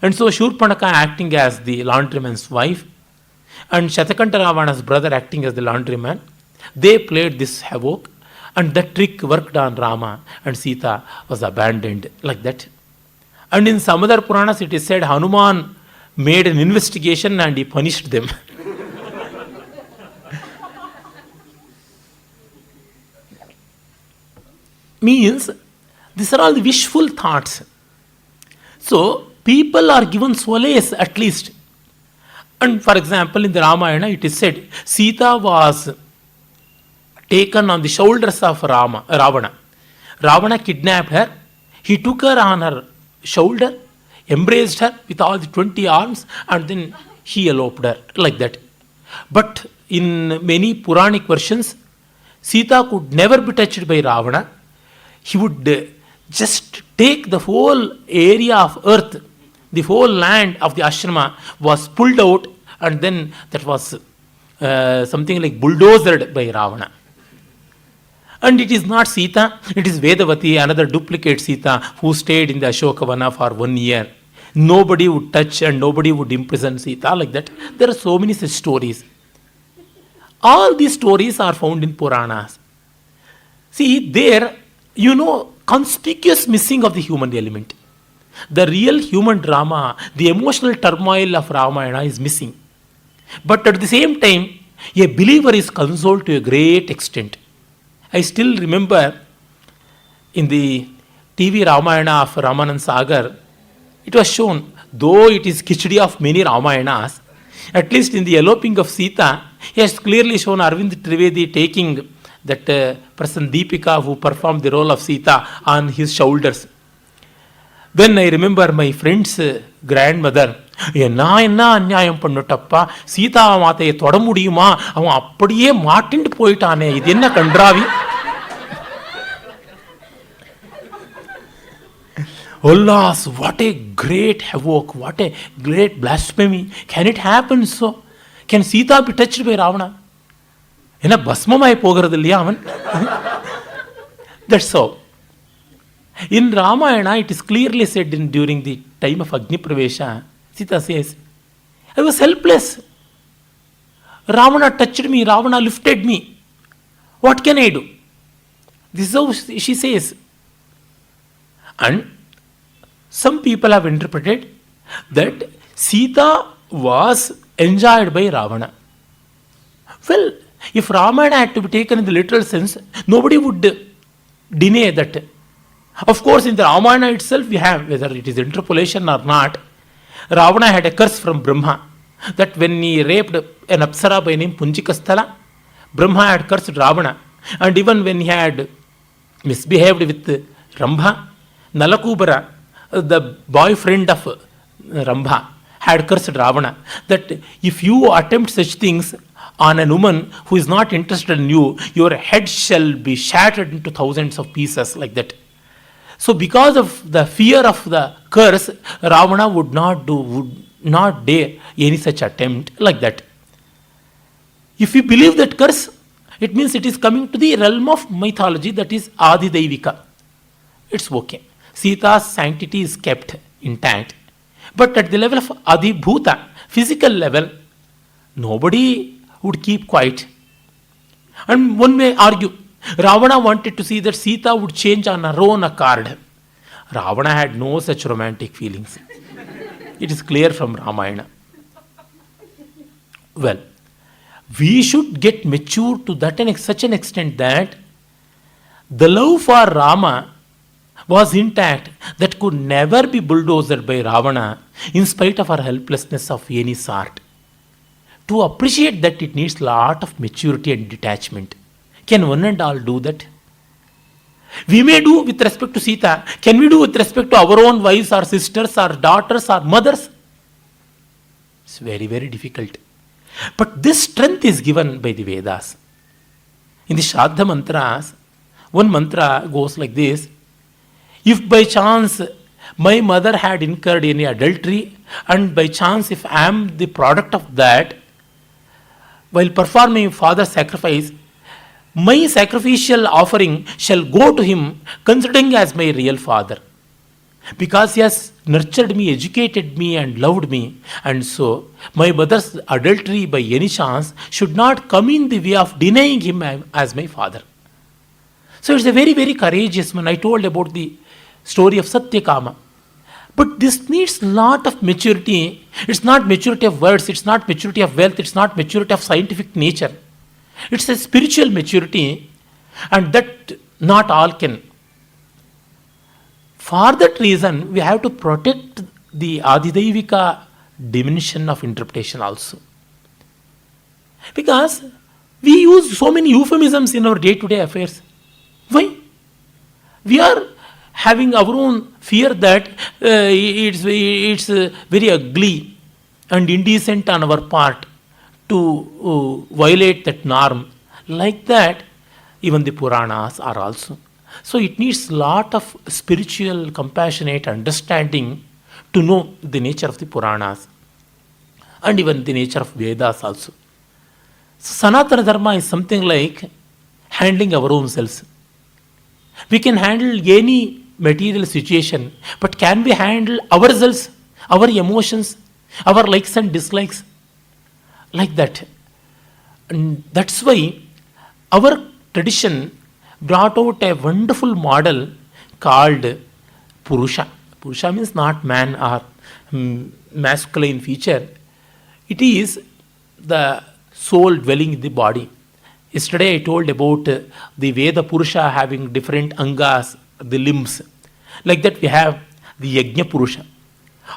And so Shurpanaka acting as the laundryman's wife and Shatakanta Ravana's brother acting as the laundryman, they played this havoc, and that trick worked on Rama, and Sita was abandoned like that. And in some other Puranas it is said Hanuman made an investigation and he punished them. Means these are all the wishful thoughts. So people are given solace at least. And for example, in the Ramayana it is said Sita was taken on the shoulders of Ravana. Ravana kidnapped her. He took her on her shoulder, embraced her with all the 20 arms, and then he eloped her like that. But in many Puranic versions, Sita could never be touched by Ravana. He would just take the whole area of earth, the whole land of the ashrama was pulled out, and then that was something like bulldozed by Ravana. And it is not Sita, it is Vedavati, another duplicate Sita, who stayed in the Ashokavana for 1 year. Nobody would touch and nobody would imprison Sita like that. There are so many such stories. All these stories are found in Puranas. See, there, conspicuous missing of the human element. The real human drama, the emotional turmoil of Ramayana is missing. But at the same time, a believer is consoled to a great extent. I still remember in the TV Ramayana of Ramanand Sagar, it was shown, though it is Khichdi of many Ramayanas, at least in the eloping of Sita, he has clearly shown Arvind Trivedi taking that person Deepika who performed the role of Sita on his shoulders. Then I remember my friend's grandmother, என்ன அநியாயம் பண்ணட்டப்பா சீதா மாத்தையை தொட முடியுமா அவன் அப்படியே மாட்டிண்டு போயிட்டானே இது என்ன கன்றாவி. Alas, what a great havoc, what a great blasphemy. Can it happen so? Can Sita be touched by Ravana? என்ன பஸ்மமாய் போகிறது இல்லையா அவன்? That's so. In Ramayana, it is clearly said during the time of Agni Pravesha, Sita says, I was helpless. Ravana touched me, Ravana lifted me. What can I do? This is how she says. And some people have interpreted that Sita was enjoyed by Ravana. Well, if Ramayana had to be taken in the literal sense, nobody would deny that. Of course, in the Ramayana itself, we have, whether it is interpolation or not, Ravana had a curse from Brahma that when he raped an Apsara by name Punjikasthala, Brahma had cursed Ravana. And even when he had misbehaved with Rambha, Nalakubara, the boyfriend of Rambha, had cursed Ravana that if you attempt such things on a woman who is not interested in you, your head shall be shattered into thousands of pieces like that. So because of the fear of the curse, Ravana would not dare any such attempt like that. If you believe that curse, it means it is coming to the realm of mythology, that is Adi Daivika. It's okay. Sita's sanctity is kept intact. But at the level of Adi Bhuta, physical level, nobody would keep quiet. And one may argue, Ravana wanted to see that Sita would change on her own accord. Ravana had no such romantic feelings. It is clear from Ramayana. Well, we should get mature to such an extent that the love for Rama was intact, that could never be bulldozed by Ravana in spite of our helplessness of any sort. To appreciate that, it needs a lot of maturity and detachment. Can one and all do that? We may do with respect to Sita. Can we do with respect to our own wives, our sisters, our daughters, our mothers? It's very, very difficult. But this strength is given by the Vedas. In the Shraddha mantras, one mantra goes like this: if by chance my mother had incurred any adultery, and by chance if I am the product of that, while performing father's sacrifice, my sacrificial offering shall go to him, considering as my real father. because he has nurtured me, educated me, and loved me. And so, my mother's adultery by any chance should not come in the way of denying him as my father. So, it's a very, very courageous man. I told about the story of Satyakama. But this needs a lot of maturity. It's not maturity of words, it's not maturity of wealth, it's not maturity of scientific nature. It's a spiritual maturity, and that not all can. For that reason, we have to protect the Adidevika dimension of interpretation also. Because we use so many euphemisms in our day-to-day affairs. Why? We are having our own fear that it's very ugly and indecent on our part to violate that norm. Like that, even the Puranas are also. So it needs lot of spiritual, compassionate understanding to know the nature of the Puranas and even the nature of Vedas also. So Sanatana Dharma is something like handling our own selves. We can handle any material situation, but can we handle ourselves, our emotions, our likes and dislikes? Like that. And that's why our tradition brought out a wonderful model called Purusha. Purusha means not man or masculine feature. It is the soul dwelling in the body. Yesterday I told about the Veda Purusha having different angas, the limbs. Like that we have the Yajna Purusha.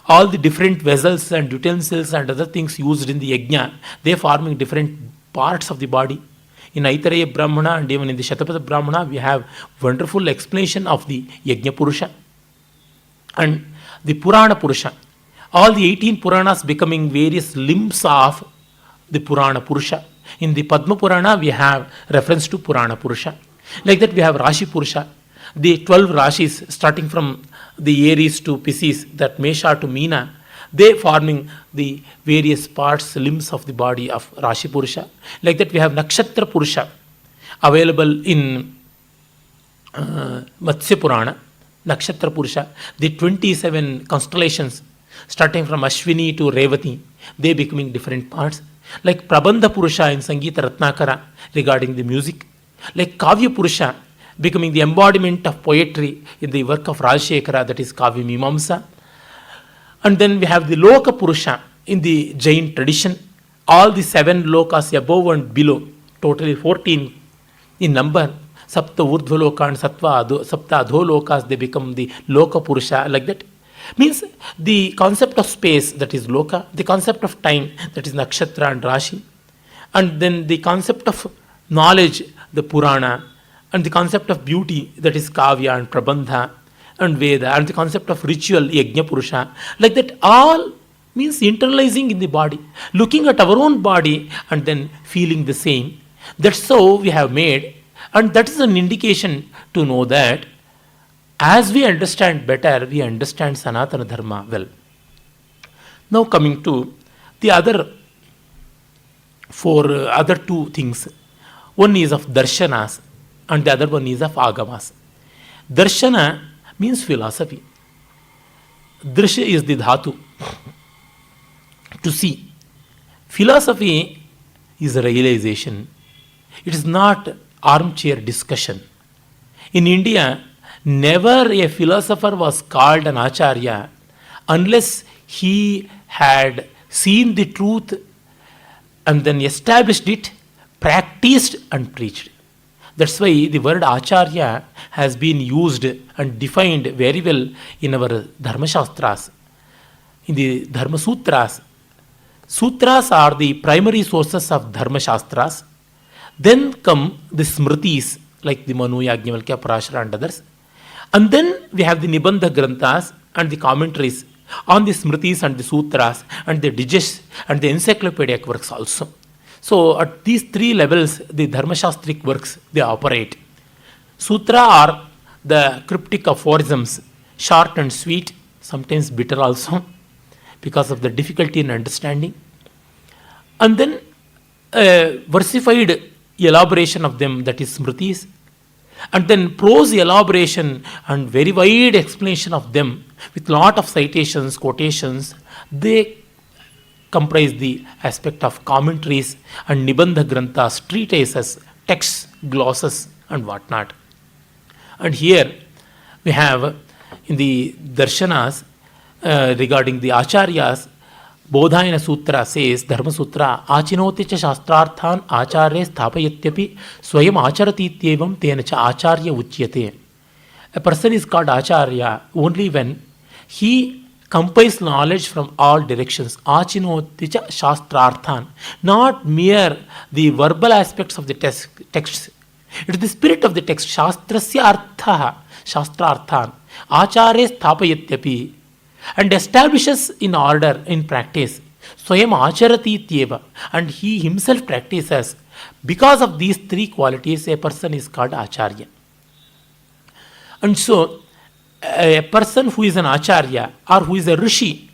All the different vessels and utensils and other things used in the Yajna, they forming different parts of the body. In Aitareya Brahmana and even in the Shatavadhani Brahmana, we have wonderful explanation of the Yajna Purusha and the Purana Purusha. All the 18 Puranas becoming various limbs of the Purana Purusha. In the Padma Purana, we have reference to Purana Purusha. Like that, we have Rashi Purusha. The 12 Rashis, starting from the Aries to Pisces, that Mesha to Meena, they forming the various parts, limbs of the body of Rashi Purusha. Like that, we have Nakshatra Purusha, available in Matsya Purana, Nakshatra Purusha. The 27 constellations, starting from Ashwini to Revati, they becoming different parts. Like Prabandha Purusha in Sangeeta Ratnakara regarding the music. Like Kavya Purusha, becoming the embodiment of poetry in the work of Rajashekara, that is Kavya Mimamsa. And then we have the Loka Purusha in the Jain tradition. All the 7 lokas above and below, totally 14 in number. Sapta Urdhva Loka and Sapta Adho Lokas, they become the Loka Purusha, like that. Means the concept of space, that is Loka, the concept of time, that is Nakshatra and Rashi, and then the concept of knowledge, the Purana, and the concept of beauty, that is Kavya and Prabandha and Veda, and the concept of ritual, Yajna Purusha. Like that, all means internalizing in the body, looking at our own body and then feeling the same. That's how we have made, and that is an indication to know that as we understand better, we understand Sanatana Dharma well. Now coming to the other two things. One is of darshanas and the other one is of agamas. Darshana means philosophy. Drishya is the dhatu, to see. Philosophy is a realization. It is not armchair discussion. In India, never a philosopher was called an acharya unless he had seen the truth and then established it, practiced and preached. That's why the word acharya has been used and defined very well in our Dharma Shastras, in the Dharma Sutras. Sutras are the primary sources of Dharma Shastras. Then come the Smritis, like the Manu, Yajnavalkya, Parashara and others. And then we have the Nibandha Granthas and the commentaries on the Smritis and the Sutras and the Digest and the encyclopedic works also. So at these 3 levels, the Dharmashastric works, they operate. Sutra are the cryptic aphorisms, short and sweet, sometimes bitter also, because of the difficulty in understanding. And then versified elaboration of them, that is Smritis. and then prose elaboration and very wide explanation of them with lot of citations, quotations, they comprise the aspect of commentaries and nibandha granthas, treatises, texts, glosses, and whatnot. And here we have in the darshanas regarding the acharyas, Bodhayana Sutra says, Dharma Sutra, Achinoti cha shastrarthan acharya sthapayatyapi swayam acharati tena cha acharya uchyate. A person is called acharya only when he compiles knowledge from all directions. Achinoti cha shastrarthan. Not mere the verbal aspects of the text. It is the spirit of the text. Shastrasya artha. Shastrarthan. Acharya sthapayatyapi. And establishes in order, in practice. Swayam acharati tyeva. And he himself practices. Because of these three qualities, a person is called acharya. And so, a person who is an acharya or who is a rishi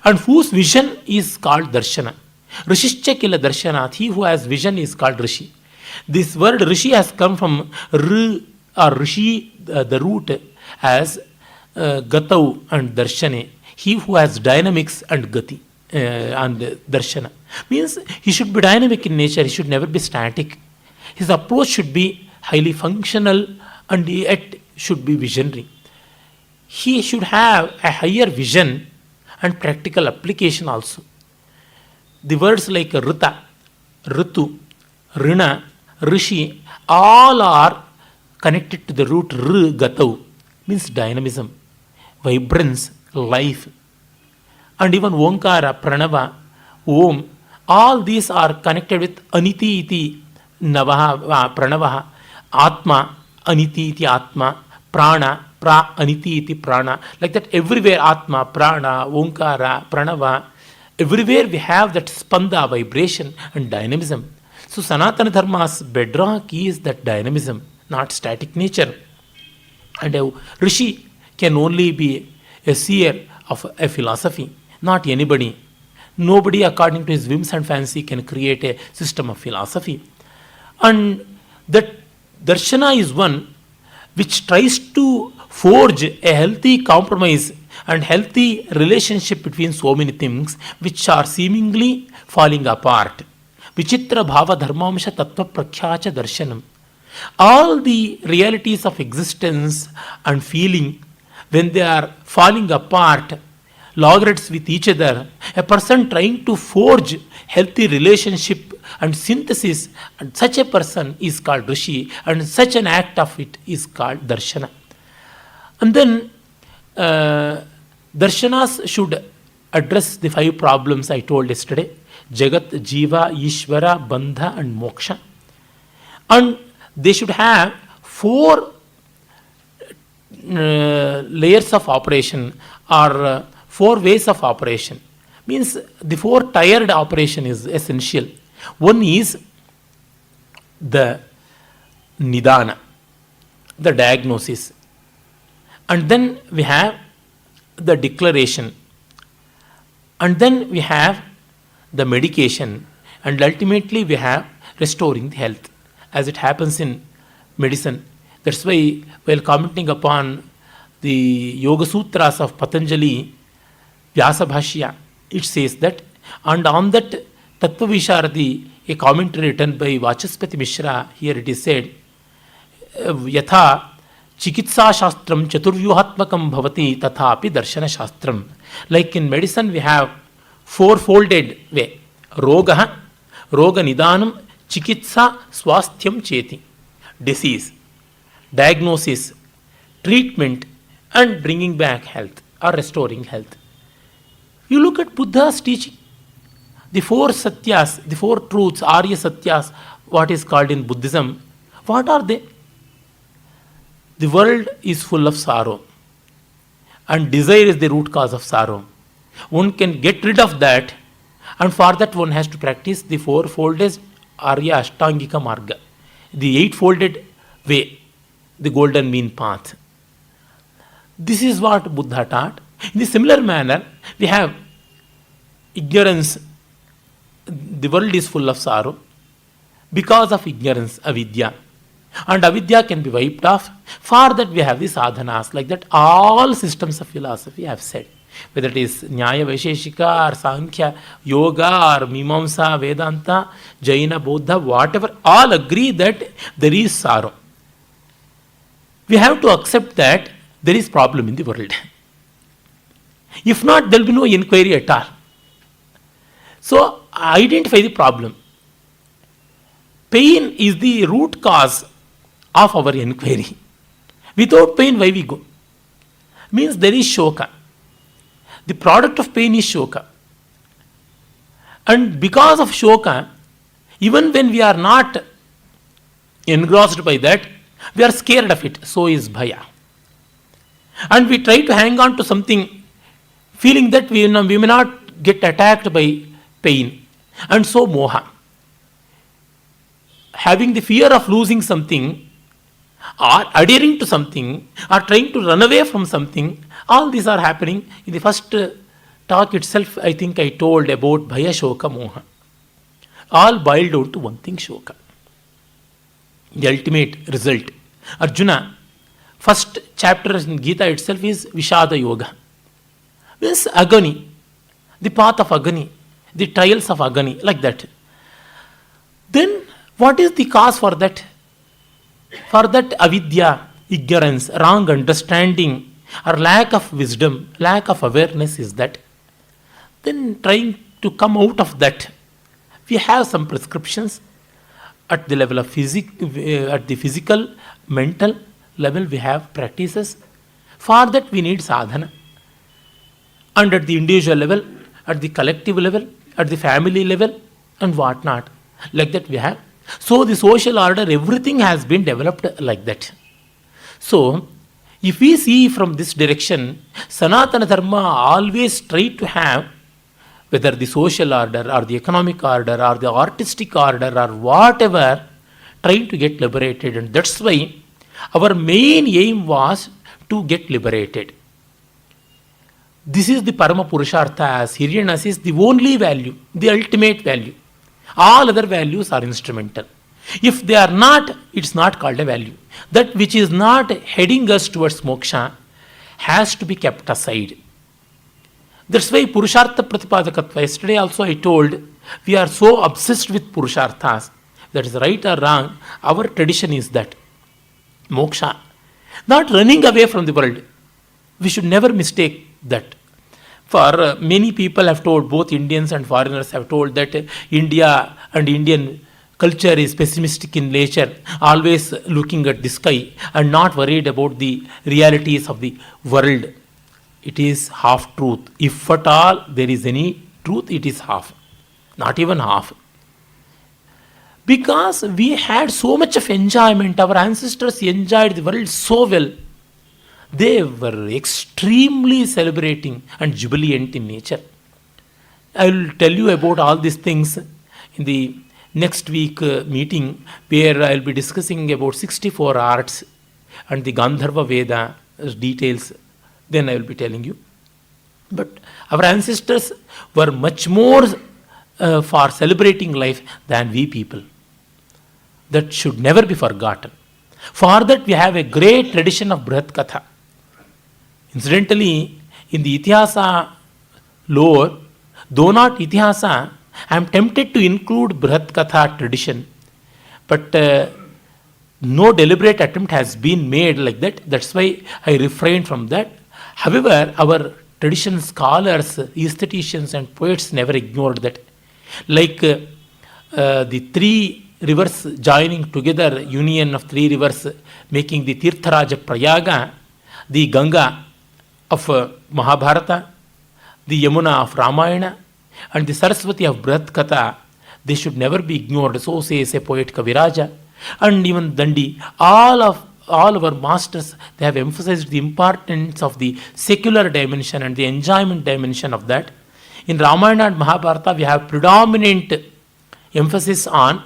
and whose vision is called darshana. Rishishcha kila darshanat. He who has vision is called rishi. This word rishi has come from r or rishi, the root as gatau and darshane. He who has dynamics and gati and darshana. Means he should be dynamic in nature, he should never be static. His approach should be highly functional and yet should be visionary. He should have a higher vision and practical application also. The words like rita, ritu, rina, rishi, all are connected to the root r, gatau, means dynamism, vibrance, life. And even Onkara, Pranava, Om, all these are connected with Aniti iti Navaha, Pranavaha, Atma, Aniti iti Atma, Prana, Pra, Aniti iti Prana. Like that everywhere Atma, Prana, Onkara, Pranava, everywhere we have that spanda, vibration and dynamism. So Sanatana Dharma's bedrock is that dynamism, not static nature. And a rishi can only be a seer of a philosophy, not anybody. Nobody, according to his whims and fancy, can create a system of philosophy. And that darshana is one which tries to forge a healthy compromise and healthy relationship between so many things which are seemingly falling apart. Vichitra bhava dharmamsha tattva prakhyacha darshanam. All the realities of existence and feeling, when they are falling apart, logarithms with each other, a person trying to forge healthy relationship and synthesis, and such a person is called rishi, and such an act of it is called darshana. And then darshanas should address the 5 problems I told yesterday: Jagat, Jiva, Ishvara, Bandha, and Moksha. And they should have 4 layers of operation or 4 ways of operation. Means the 4 tiered operation is essential. One is the nidana, the diagnosis. And then we have the declaration. And then we have the medication. And ultimately we have restoring the health, as it happens in medicine. That's why, while commenting upon the Yoga Sutras of Patanjali, Vyasa Bhashya, it says that, and on that Tattva Visharadi, a commentary written by Vachaspati Mishra, here it is said, Yatha Chikitsa Shastram Chaturvyuhatmakam Bhavati Tathapi Darshana Shastram. Like in medicine, we have 4-folded way: Rogaha, Roga Nidanam, Chikitsa, Swasthyam Cheti. Disease, diagnosis, treatment, and bringing back health or restoring health. You look at Buddha's teaching, the 4 satyas, the 4 truths, Arya satyas, what is called in Buddhism, what are they? The world is full of sorrow, and desire is the root cause of sorrow. One can get rid of that, and for that one has to practice the 4-folded Arya Ashtangika Marga, the 8-folded way, the golden mean path. This is what Buddha taught. In a similar manner, we have ignorance. The world is full of sorrow because of ignorance, avidya. and avidya can be wiped off. For that we have the sadhanas, like that all systems of philosophy have said, whether it is Nyaya Vaisheshika or Sankhya, Yoga or Mimamsa, Vedanta, Jaina, Buddha, whatever, all agree that there is sorrow. We have to accept that there is problem in the world. If not, there will be no inquiry at all. So, identify the problem. Pain is the root cause of our inquiry. Without pain, why we go? Means there is shoka. The product of pain is shoka. And because of shoka, even when we are not engrossed by that, we are scared of it. So is bhaya. And we try to hang on to something, feeling that we may not get attacked by pain. And so moha. Having the fear of losing something, or adhering to something, or trying to run away from something, all these are happening. In the first talk itself, I think I told about bhaya, shoka, moha. All boiled down to one thing, shoka. The ultimate result. Arjuna, first chapter in Gita itself is Vishada Yoga. Means agony, the path of agony, the trials of agony, like that. Then, what is the cause for that? For that avidya, ignorance, wrong understanding, or lack of wisdom, lack of awareness is that. Then trying to come out of that, we have some prescriptions at the level of at the physical, mental level we have practices. For that we need sadhana. And at the individual level, at the collective level, at the family level, and what not. Like that we have. So the social order, everything has been developed like that. So, if we see from this direction, Sanatana Dharma always tried to have, whether the social order or the economic order or the artistic order or whatever, trying to get liberated. And that's why our main aim was to get liberated. This is the Parama Purushartha, as Hiryanas is the only value, the ultimate value. All other values are instrumental. If they are not, it's not called a value. That which is not heading us towards moksha has to be kept aside. That's why Purushartha Pratipadakatva. Yesterday also I told, we are so obsessed with Purusharthas. That is right or wrong. Our tradition is that. Moksha. Not running away from the world. We should never mistake that. For many people have told, both Indians and foreigners have told that India and Indian culture is pessimistic in nature, always looking at the sky and not worried about the realities of the world. It is half truth. If at all there is any truth, it is half. Not even half. Because we had so much of enjoyment, our ancestors enjoyed the world so well. They were extremely celebrating and jubilant in nature. I will tell you about all these things in the next week meeting, where I will be discussing about 64 arts and the Gandharva Veda details. Then I will be telling you. But our ancestors were much more for celebrating life than we people. That should never be forgotten. For that we have a great tradition of Brihat Katha. Incidentally, in the Itihasa lore, though not Itihasa, I am tempted to include Brihat Katha tradition, but no deliberate attempt has been made like that. That's why I refrain from that. However, our tradition scholars, aestheticians and poets never ignored that. Like the three rivers joining together, union of three rivers, making the Tirtharaja Prayaga, the Ganga of Mahabharata, the Yamuna of Ramayana, and the Saraswati of Brihat Katha, they should never be ignored. So says a poet Kaviraja, and even Dandi. All our masters, they have emphasized the importance of the secular dimension and the enjoyment dimension of that. In Ramayana and Mahabharata, we have predominant emphasis on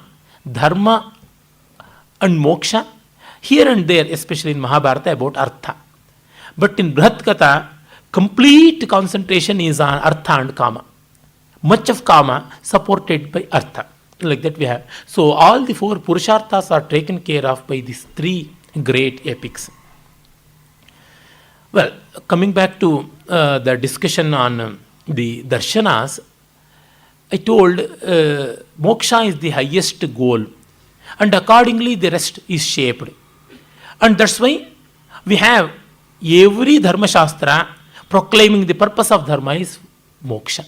dharma and moksha. Here and there, especially in Mahabharata, about artha. But in Brihat Katha, complete concentration is on artha and kama. Much of kama supported by artha. Like that we have. So all the four Purusharthas are taken care of by these three great epics. Well, coming back to the discussion on the darshanas, I told moksha is the highest goal, and accordingly the rest is shaped. And that's why we have every dharma shastra proclaiming the purpose of dharma is moksha.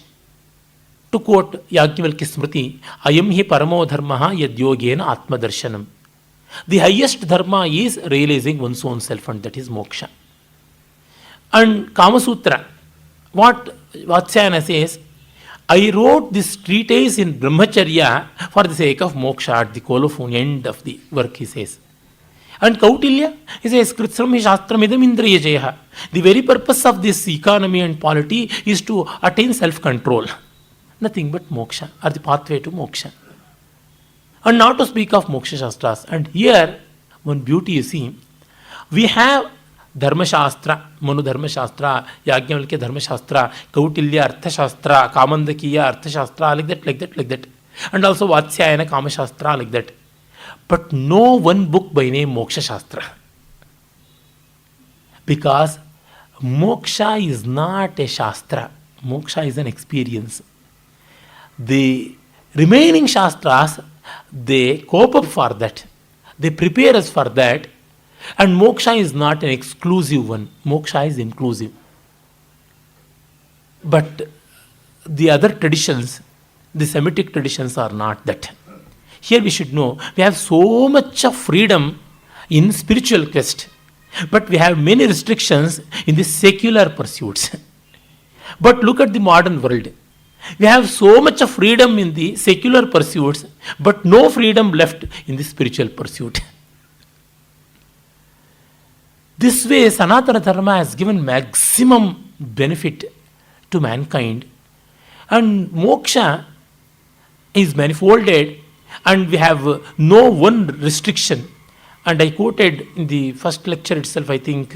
To quote Yajnavalkya Smriti, Ayam hi paramo dharmaha yadyogena atma darshanam. The highest dharma is realizing one's own self, and that is moksha. And Kama Sutra, what Vatsyayana says, I wrote this treatise in Brahmacharya for the sake of moksha at the colophon end of the work, he says. And Kautilya, he says, Kritsram shastram idam indriya jayaha. The very purpose of this economy and polity is to attain self-control. Nothing but moksha, or the pathway to moksha. And not to speak of moksha shastras. And here, one beauty you see, we have Dharma Shastra, Manu Dharma Shastra, Yajnavalkya Dharma Shastra, Kautilya Artha Shastra, Kamandakiya Artha Shastra, like that. And also Vatsyayana Kama Shastra, like that. But no one book by name Moksha Shastra. Because moksha is not a shastra. Moksha is an experience. The remaining shastras, they cope up for that. They prepare us for that. And moksha is not an exclusive one. Moksha is inclusive. But the other traditions, the Semitic traditions, are not that. Here we should know, we have so much of freedom in spiritual quest, but we have many restrictions in the secular pursuits. But look at the modern world. We have so much of freedom in the secular pursuits, but no freedom left in the spiritual pursuit. This way, Sanatana Dharma has given maximum benefit to mankind, and moksha is manifolded, and we have no one restriction. And I quoted in the first lecture itself, I think,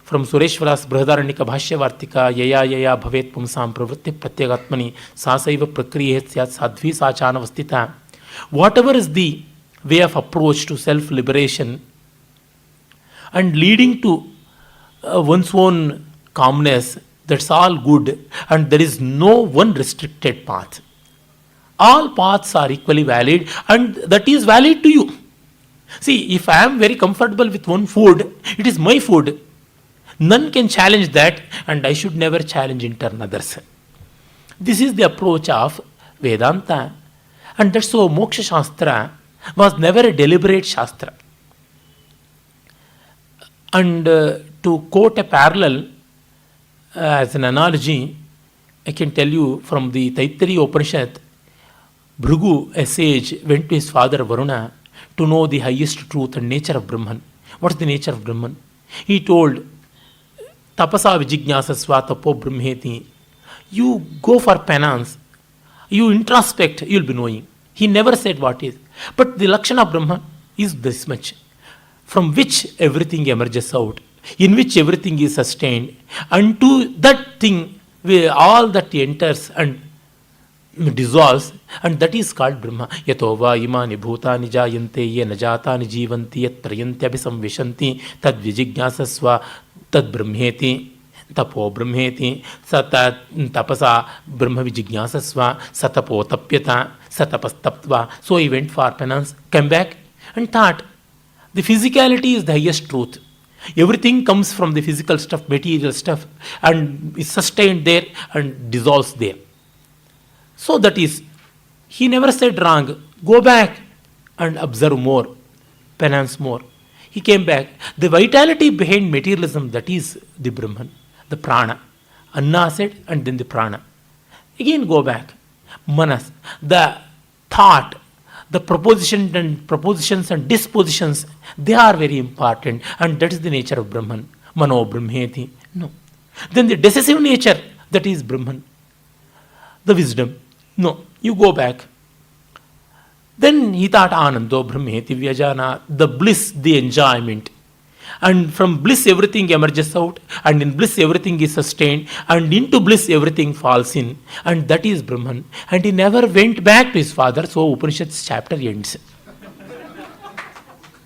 from Sureshwara's Brihadaranyaka Bhashyavartika, Yaya Bhavet Pumsam Pravritti Pratyagatmani Sasaiva Prakriya Syat Sadhvi Sachanavastita. Whatever is the way of approach to self-liberation and leading to one's own calmness, that's all good, and there is no one restricted path. All paths are equally valid, and that is valid to you. See, if I am very comfortable with one food, it is my food. None can challenge that, and I should never challenge in turn others. This is the approach of Vedanta, and that's so Moksha Shastra was never a deliberate Shastra. And to quote a parallel as an analogy, I can tell you from the Taittiriya Upanishad, Bhrigu, a sage, went to his father Varuna to know the highest truth and nature of Brahman. What is the nature of Brahman? He told, Tapasa vijijñāsasva tapo brahmeti. You go for penance, you introspect, you will be knowing. He never said what is. But the Lakshana of Brahman is this much, from which everything emerges out, in which everything is sustained. And to that thing, where all that enters and dissolves, and that is called Brahma. Yato va imani bhutani jayante ye najatani jivanti yat prayante abhisamvishanti tad vijijñāsasva tad brahmeti tapo brahmeti sata tapasa brahma vijijñāsasva satapo tapyata satapastaptva. So he went for penance, came back and thought, the physicality is the highest truth. Everything comes from the physical stuff, material stuff, and is sustained there and dissolves there. So that is, he never said wrong. Go back and observe more, penance more. He came back. The vitality behind materialism, that is the Brahman, the prana. Anna said, and then the prana. Again go back. Manas, the thought, the propositions and dispositions, they are very important, and that is the nature of Brahman. Mano Brahmeti. No. Then the decisive nature, that is Brahman. The wisdom. No, you go back. Then he thought Anando Brahmeti Vyajana, the bliss, the enjoyment. And from bliss everything emerges out, and in bliss everything is sustained, and into bliss everything falls in, and that is Brahman. And he never went back to his father, so Upanishad's chapter ends.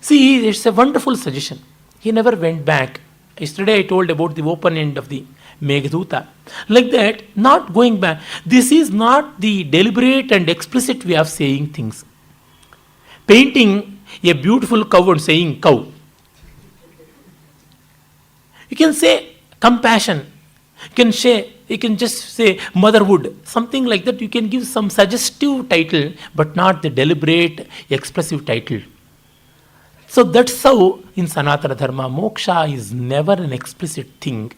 See, it's a wonderful suggestion. He never went back. Yesterday I told about the open end of the Meghdutta. Like that, not going back. This is not the deliberate and explicit way of saying things. Painting a beautiful cow and saying cow. You can say compassion. You can just say motherhood. Something like that. You can give some suggestive title, but not the deliberate, expressive title. So that's how in Sanatana Dharma, moksha is never an explicit thing.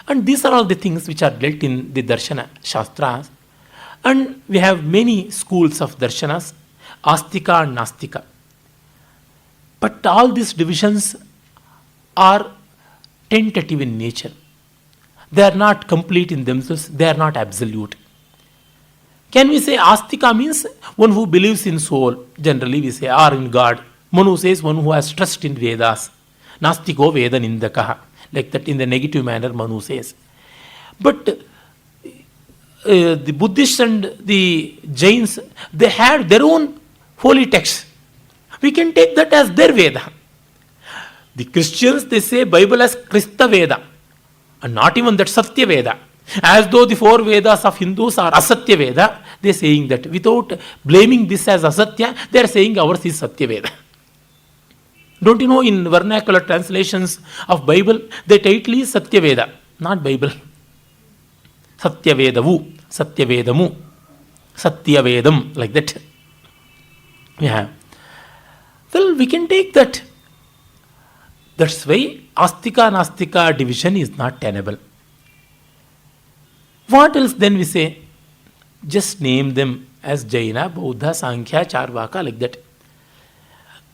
And these are all the things which are dealt in the Darshana Shastras. And we have many schools of Darshanas, Astika and Nastika. But all these divisions are tentative in nature. They are not complete in themselves, they are not absolute. Can we say Astika means one who believes in soul, generally we say, or in God. Manu says one who has trust in Vedas. Nastiko Veda Nindakaha. Like that in the negative manner Manu says. But the Buddhists and the Jains, they had their own holy texts. We can take that as their Veda. The Christians, they say Bible as Krista Veda. And not even that Satya Veda. As though the 4 Vedas of Hindus are Asatya Veda, they are saying that. Without blaming this as Asatya, they are saying ours is Satya Veda. Don't you know in vernacular translations of Bible, the title is Satya Veda, not Bible. Satya Vedavu, Satya Vedamu, Satya Vedam, like that. Yeah. Well, we can take that. That's why Astika Nastika division is not tenable. What else then we say? Just name them as Jaina, Buddha, Sankhya, Charvaka, like that.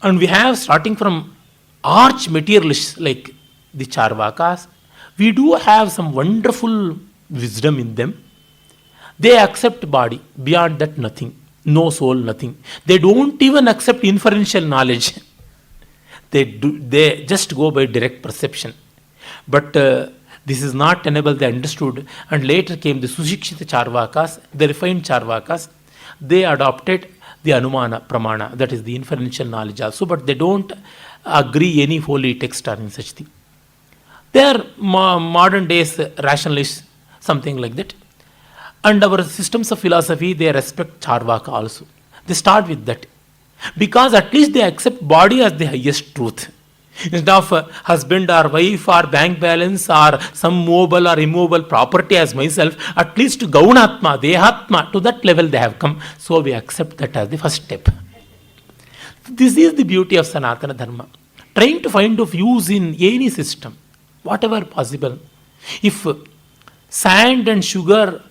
And we have, starting from arch materialists like the Charvakas, we do have some wonderful wisdom in them. They accept body, beyond that nothing, no soul, nothing. They don't even accept inferential knowledge. They just go by direct perception. But this is not tenable, they understood. And later came the Sushikshita Charvakas, the refined Charvakas. They adopted the Anumana Pramana, that is the inferential knowledge also, but they don't agree any holy text or in such thing. They are modern days rationalists, something like that. And our systems of philosophy, they respect Charvaka also. They start with that. Because at least they accept body as the highest truth. Instead of husband or wife or bank balance or some movable or immovable property as myself, at least to Gaunatma, Dehatma, to that level they have come. So we accept that as the first step. This is the beauty of Sanatana Dharma. Trying to find of use in any system, whatever possible. If sand and sugar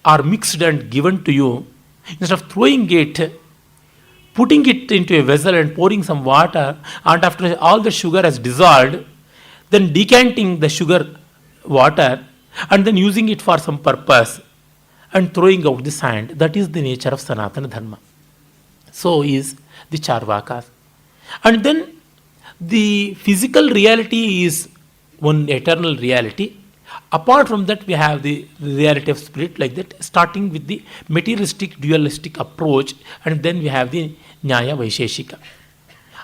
are mixed and given to you, instead of throwing it, putting it into a vessel and pouring some water, and after all the sugar has dissolved, then decanting the sugar water and then using it for some purpose and throwing out the sand. That is the nature of Sanatana Dharma. So is the Charvakas. And then the physical reality is one eternal reality. Apart from that, we have the reality of spirit, like that, starting with the materialistic, dualistic approach, and then we have the Nyaya Vaisheshika.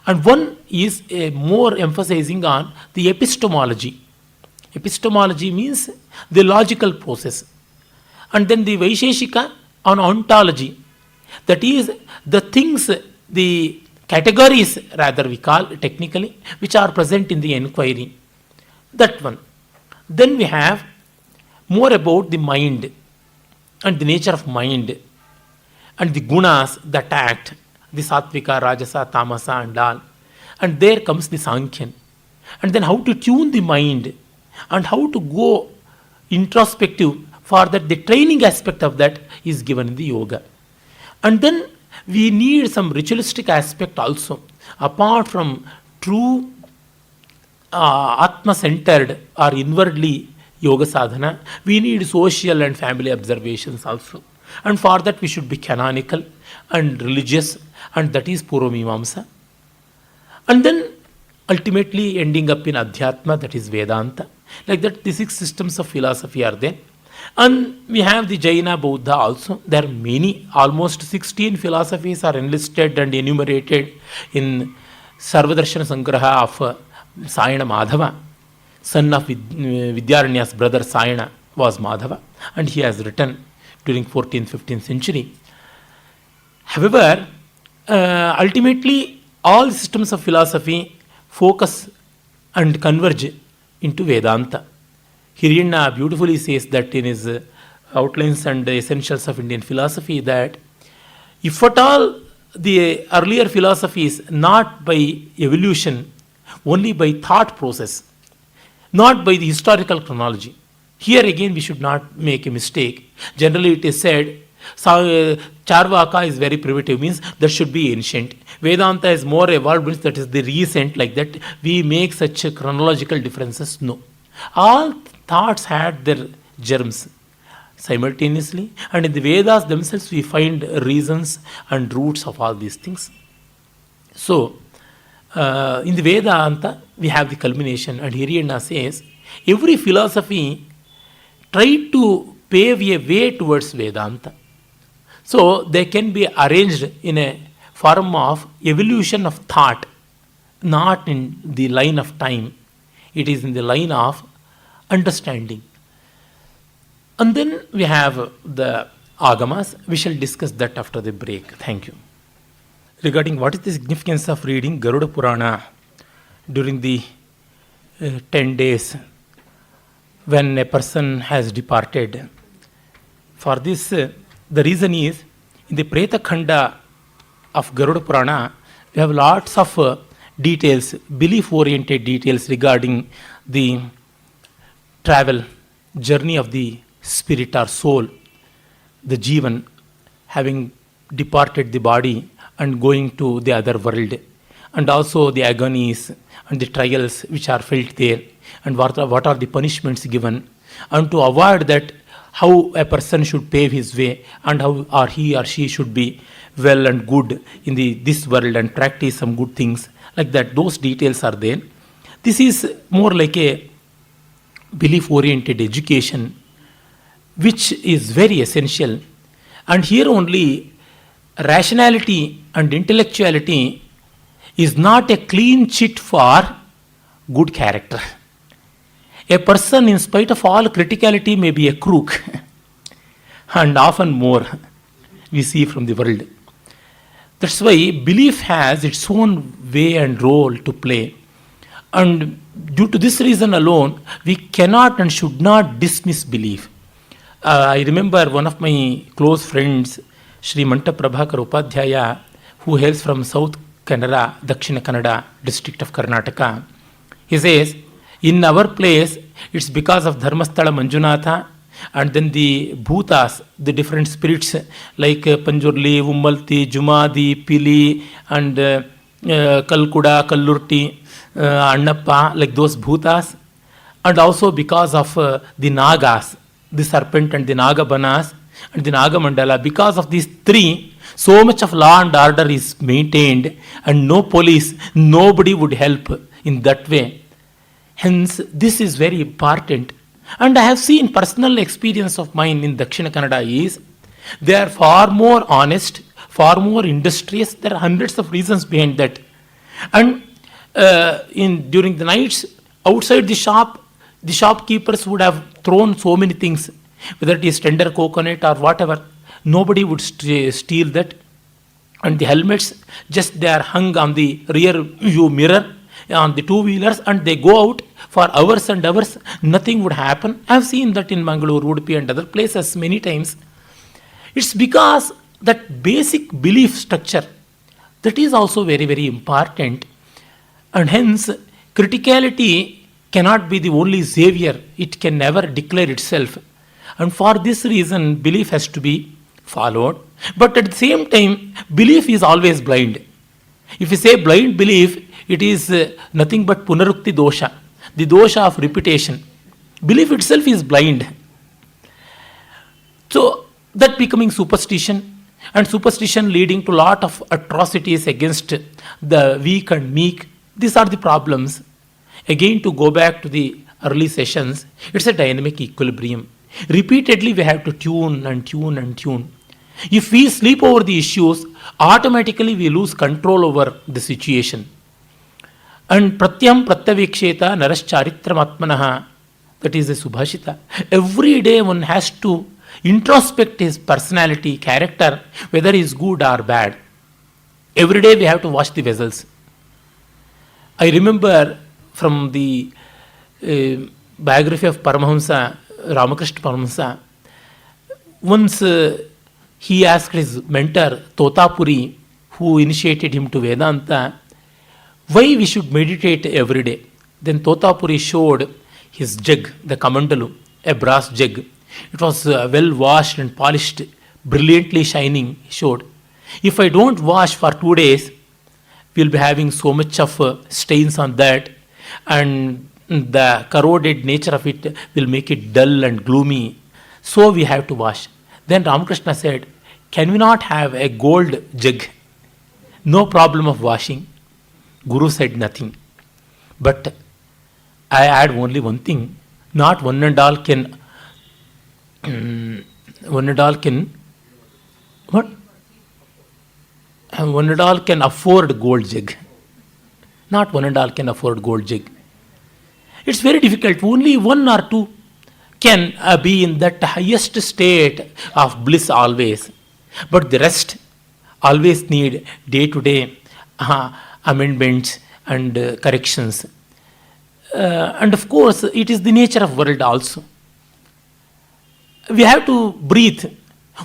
And one is more emphasizing on the epistemology. Epistemology means the logical process. And then the Vaisheshika on ontology. That is the things, the categories rather we call technically, which are present in the inquiry. That one. Then we have more about the mind and the nature of mind and the gunas that act, the sattvika, rajasa, tamasa and all. And there comes the Sankhyan. And then how to tune the mind and how to go introspective. For that, the training aspect of that is given in the yoga. And then we need some ritualistic aspect also. Apart from true Atma-centered or inwardly yoga sadhana, we need social and family observations also. And for that we should be canonical and religious, and that is Purva Mimamsa. And then ultimately ending up in Adhyatma, that is Vedanta. Like that, the 6 systems of philosophy are there. And we have the Jaina Buddha also. There are many, almost 16 philosophies are enlisted and enumerated in Sarvadarshana Sangraha of Sayana Madhava, son of Vidyaranya's brother Sayana was Madhava, and he has written during 14th, 15th century. However, ultimately, all systems of philosophy focus and converge into Vedanta. Hirirna beautifully says that in his outlines and essentials of Indian philosophy that if at all the earlier philosophies not by evolution, only by thought process, not by the historical chronology. Here again we should not make a mistake. Generally it is said Charvaka is very primitive, means that should be ancient. Vedanta is more evolved, means that is the recent, like that. We make such chronological differences. No. All thoughts had their germs simultaneously, and in the Vedas themselves we find reasons and roots of all these things. So, in the Vedanta we have the culmination, and Hirirna says every philosophy tried to pave a way towards Vedanta. So, they can be arranged in a form of evolution of thought, not in the line of time. It is in the line of understanding. And then we have the Agamas. We shall discuss that after the break. Thank you. Regarding what is the significance of reading Garuda Purana during the 10 days when a person has departed. For this, the reason is, in the Preta Khanda of Garuda Purana, we have lots of details, belief-oriented details regarding the travel, journey of the spirit or soul, the Jivan, having departed the body and going to the other world, and also the agonies and the trials which are felt there, and what are the punishments given, and to avoid that, how a person should pave his way, and how or he or she should be well and good in this world and practice some good things, like that. Those details are there. This is more like a belief-oriented education, which is very essential. And here only rationality and intellectuality is not a clean chit for good character. A person, in spite of all criticality, may be a crook, and often more we see from the world. That's why belief has its own way and role to play. And due to this reason alone, we cannot and should not dismiss belief. I remember one of my close friends, Sri Manta Prabhakar Upadhyaya, who hails from South Kannada, Dakshina Kannada district of Karnataka. He says, in our place, it's because of Dharmasthala Manjunatha, and then the bhutas, the different spirits like Panjurli, Ummalti, Jumadi, Pili, and Kalkuda, Kallurti, Annappa, like those bhutas, and also because of the Nagas, the serpent and the Nagabanas and the Nagamandala. Because of these three, so much of law and order is maintained, and no police, nobody would help in that way. Hence, this is very important. And I have seen personal experience of mine in Dakshina Kannada is, they are far more honest, far more industrious. There are hundreds of reasons behind that. And during the nights, outside the shop, the shopkeepers would have thrown so many things, whether it is tender coconut or whatever. Nobody would steal that. And the helmets, just they are hung on the rear view mirror on the two-wheelers, and they go out for hours and hours. Nothing would happen. I have seen that in Bengaluru, Udupi and other places many times. It's because that basic belief structure, that is also very, very important. And hence, criticality cannot be the only savior. It can never declare itself. And for this reason, belief has to be followed. But at the same time, belief is always blind. If you say blind belief, it is nothing but punarukti dosha, the dosha of repetition. Belief itself is blind. So, that becoming superstition, and superstition leading to a lot of atrocities against the weak and meek, These are the problems. Again, to go back to the early sessions, it's a dynamic equilibrium. Repeatedly, we have to tune and tune and tune. If we sleep over the issues, automatically we lose control over the situation. And pratyam pratyaviksheta narascharitram that is a subhashita. Every day one has to introspect his personality, character, whether he is good or bad. Every day we have to wash the vessels. I remember from the biography of Paramahamsa, Ramakrishna Paramahamsa, once he asked his mentor, Totapuri, who initiated him to Vedanta, why we should meditate every day. Then Totapuri showed his jug, the kamandalu, a brass jug. It was well washed and polished, brilliantly shining, he showed. If I don't wash for 2 days, we'll be having so much of stains on that, and the corroded nature of it will make it dull and gloomy. So we have to wash. Then Ramakrishna said, can we not have a gold jug? No problem of washing. Guru said nothing. But I add only one thing. Not one and all can what? One and all can afford gold jug. Not one and all can afford gold jug. It's very difficult. Only one or two can be in that highest state of bliss always. But the rest always need day-to-day amendments and corrections. And of course, it is the nature of world also. We have to breathe.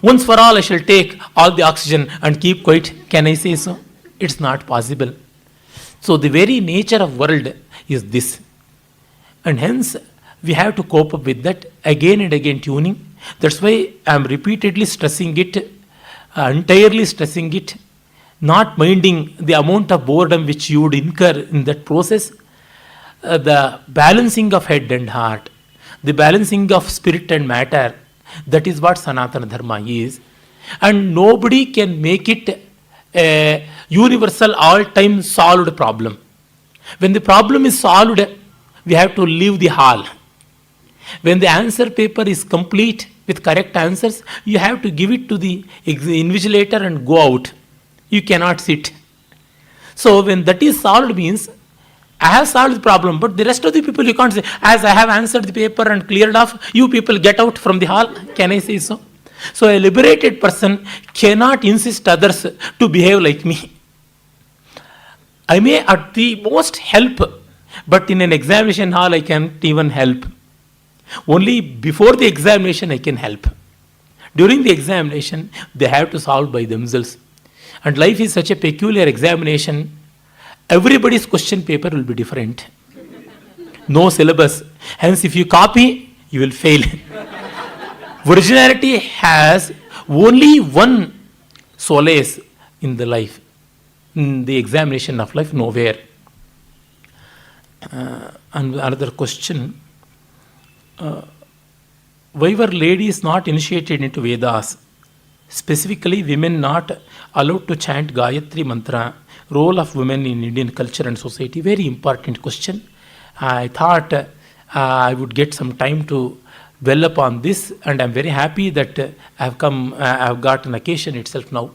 Once for all, I shall take all the oxygen and keep quiet. Can I say so? It's not possible. So the very nature of world is this. And hence, we have to cope up with that again and again tuning. That's why I am repeatedly stressing it, entirely stressing it, not minding the amount of boredom which you would incur in that process. The balancing of head and heart, the balancing of spirit and matter, that is what Sanatana Dharma is. And nobody can make it a universal, all-time solved problem. When the problem is solved, we have to leave the hall. When the answer paper is complete with correct answers, you have to give it to the invigilator and go out. You cannot sit. So when that is solved means, I have solved the problem, but the rest of the people you can't say, as I have answered the paper and cleared off, you people get out from the hall. Can I say so? So a liberated person cannot insist others to behave like me. I may at the most help, but in an examination hall I can't even help. Only before the examination I can help. During the examination, they have to solve by themselves. And life is such a peculiar examination. Everybody's question paper will be different. No syllabus. Hence, if you copy, you will fail. Originality has only one solace in the life, in the examination of life, nowhere. And another question. Why were ladies not initiated into Vedas? Specifically, women not allowed to chant Gayatri Mantra. Role of women in Indian culture and society. Very important question. I thought I would get some time to dwell upon this, and I'm very happy that I have got an occasion itself now.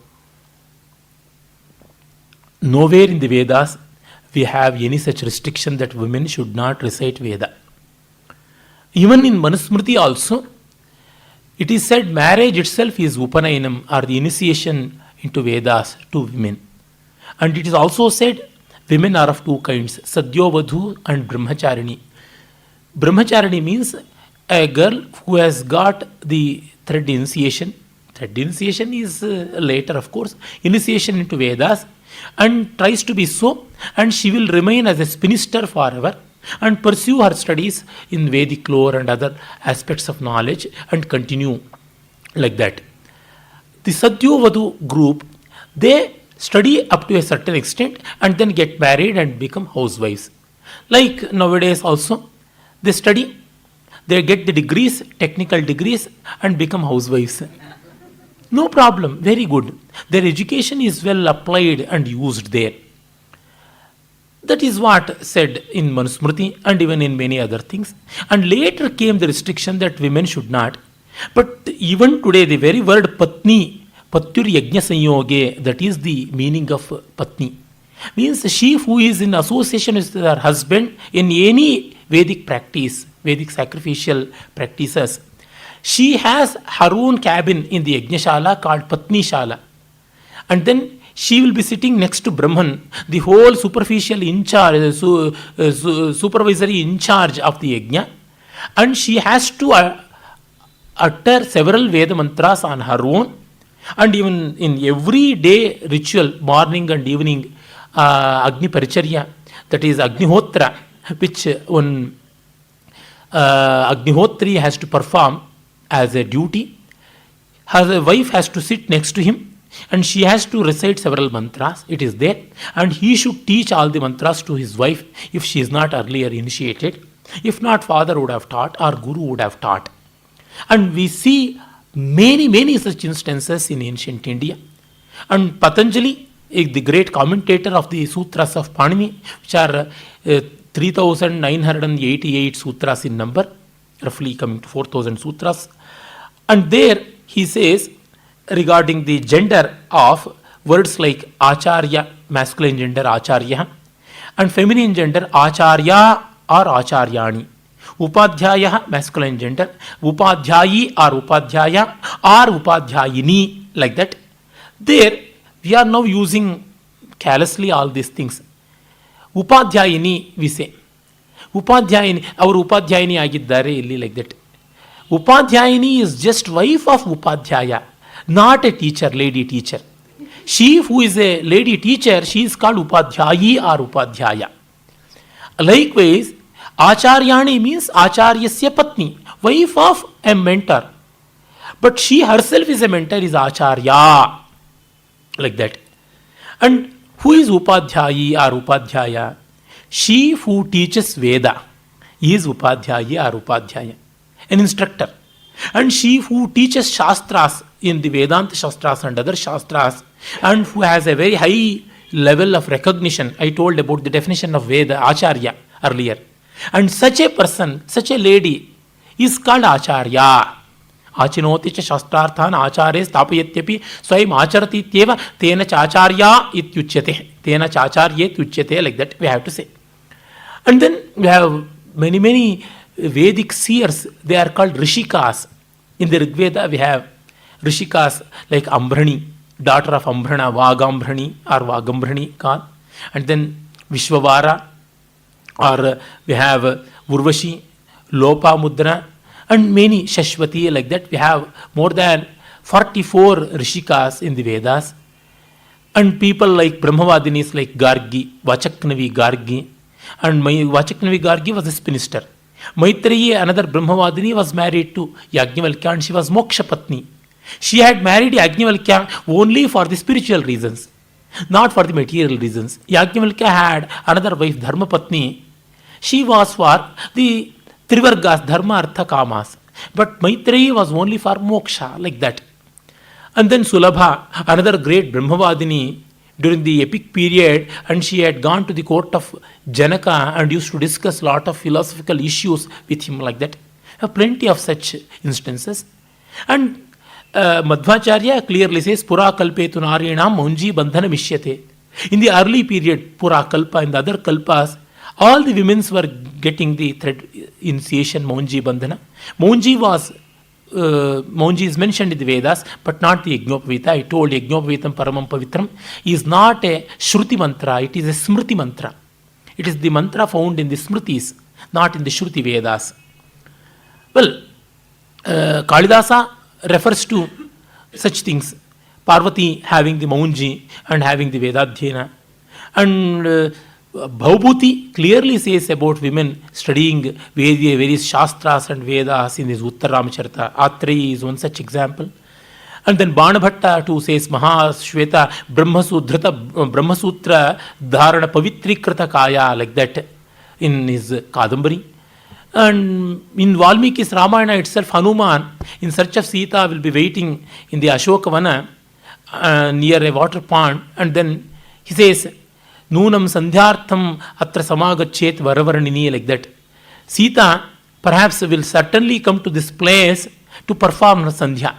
Nowhere in the Vedas we have any such restriction that women should not recite Veda. Even in Manusmriti also, it is said marriage itself is Upanayanam, or the initiation into Vedas to women. And it is also said women are of two kinds, Sadyovadhu and Brahmacharini. Brahmacharini means a girl who has got the thread initiation. Thread initiation is later, of course, initiation into Vedas, and tries to be so, and she will remain as a spinster forever and pursue her studies in Vedic lore and other aspects of knowledge and continue like that. The Sadyovadhu group, they study up to a certain extent and then get married and become housewives. Like nowadays also, they study, they get the degrees, technical degrees, and become housewives. No problem, very good. Their education is well applied and used there. That is what said in Manusmriti and even in many other things. And later came the restriction that women should not. But even today, the very word Patni, Patyur Yajna Sanyoge, that is the meaning of Patni, means she who is in association with her husband in any Vedic practice, Vedic sacrificial practices. She has her own cabin in the Yajnashala called Patni Shala. And then she will be sitting next to Brahman, the whole superficial in charge, supervisory in charge of the Yajna. And she has to utter several Veda mantras on her own. And even in every day ritual, morning and evening, Agni Paricharya, that is Agnihotra, which one Agnihotri has to perform as a duty. Her wife has to sit next to him and she has to recite several mantras. It is there. And he should teach all the mantras to his wife if she is not earlier initiated. If not, father would have taught or guru would have taught. And we see many such instances in ancient India. And Patanjali, the great commentator of the sutras of Panini, which are 3,988 sutras in number, roughly coming to 4,000 sutras. And there he says regarding the gender of words like Acharya, masculine gender Acharya, and feminine gender Acharya or Acharyani. Upadhyaya, masculine gender, Upadhyayi or Upadhyaya or Upadhyayini, like that. There we are now using carelessly all these things. Upadhyayini, we say. Upadhyayini, our Upadhyayini ಆಗಿದ್ದಾರೆ ಇಲ್ಲಿ, like that. Upadhyayini is just wife of Upadhyaya, not a teacher, lady teacher. She who is a lady teacher, she is called Upadhyayi or Upadhyaya. Likewise, Acharyani means Acharyasya Patni, wife of a mentor. But she herself is a mentor, is Acharya, like that. And who is Upadhyayi or Upadhyaya? She who teaches Veda is Upadhyayi or Upadhyaya, an instructor. And she who teaches Shastras in the Vedanta Shastras and other Shastras, and who has a very high level of recognition. I told about the definition of Veda, Acharya, earlier. And such a person, such a lady, is called Acharya. Achinoti cha shastrarthan acharye stapayatyapi swayam acharati tyeva tena chacharya ityuchyate. Tena chacharye ityuchyate, like that we have to say. And then we have many Vedic seers, they are called Rishikas. In the Rig Veda we have Rishikas like Ambrani, daughter of Ambrana, Vagambrani or Vagambrani called. And then Vishwavara, or we have Urvashi, Lopa Mudra, and many Shashwati, like that. We have more than 44 Rishikas in the Vedas. And people like Brahmavadinis like Gargi, Vachaknavi Gargi. And Vachaknavi Gargi was a spinster. Maitreyi, another Brahmavadini, was married to Yajnavalkya and she was Moksha Patni. She had married Yajnavalkya only for the spiritual reasons, not for the material reasons. Yajnavalkya had another wife, Dharma Patni. She was for the Trivargas, Dharma, Artha, Kamas. But Maitreyi was only for Moksha, like that. And then Sulabha, another great Brahmavadini during the epic period, and she had gone to the court of Janaka and used to discuss a lot of philosophical issues with him, like that. Plenty of such instances. And Madhvacharya clearly says, Pura kalpetu narinam maunji bandhana mishyate. In the early period, Pura kalpa, in the other kalpas, all the women were getting the thread initiation, Maunji Bandhana. Maunji is mentioned in the Vedas, but not the Yajnopavita. I told Yajnopavitam Paramam Pavitram is not a Shruti mantra, it is a Smriti mantra. It is the mantra found in the Smritis, not in the Shruti Vedas. Well, Kalidasa refers to such things. Parvati having the Maunji and having the Vedadhyena. And Bhaubhuti clearly says about women studying various Shastras and Vedas in his Uttaramacharita. Atreyi is one such example. And then Banabhatta too says Mahashweta Brahmasutra Dharana Pavitrikrita Kaya, like that in his Kadambari. And in Valmiki's Ramayana itself, Hanuman in search of Sita will be waiting in the Ashokavana near a water pond, and then he says, Noonam Sandhyartham Atra Samagachet Varavarnini, like that. Sita perhaps will certainly come to this place to perform Sandhya.